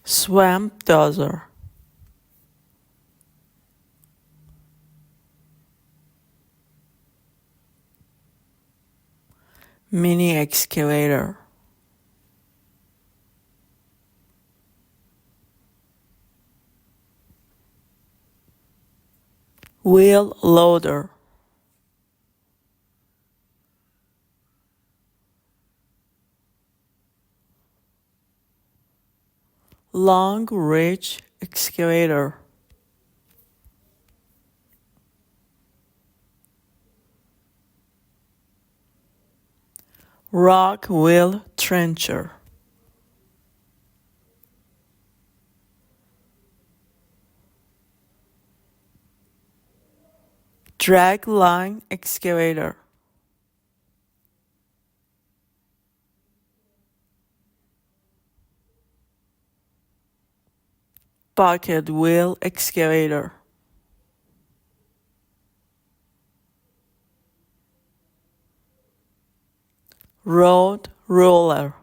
Swamp dozer. Mini excavator. Wheel loader. Long reach excavator. Rock wheel trencher. Drag line excavator. Bucket wheel excavator. Road roller.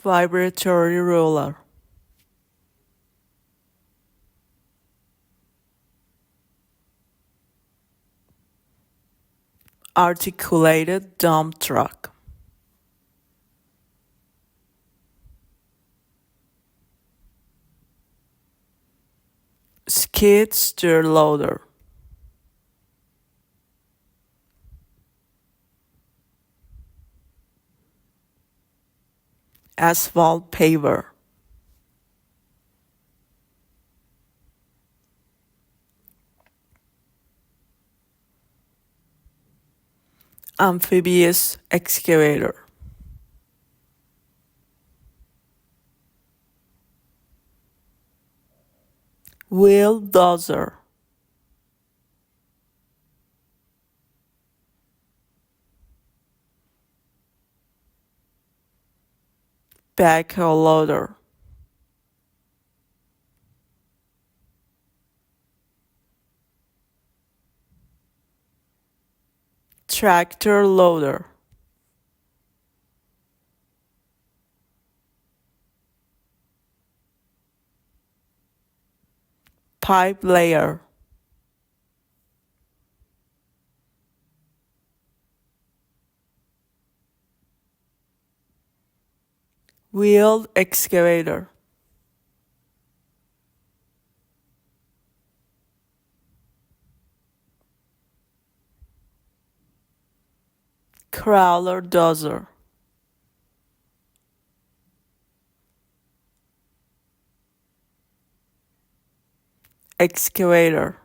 Vibratory roller. Articulated dump truck. Skid steer loader. Asphalt paver. Amphibious excavator. Wheel dozer. Backhoe loader. Tractor loader. Pipe layer. Wheeled excavator. Crawler dozer. Excavator.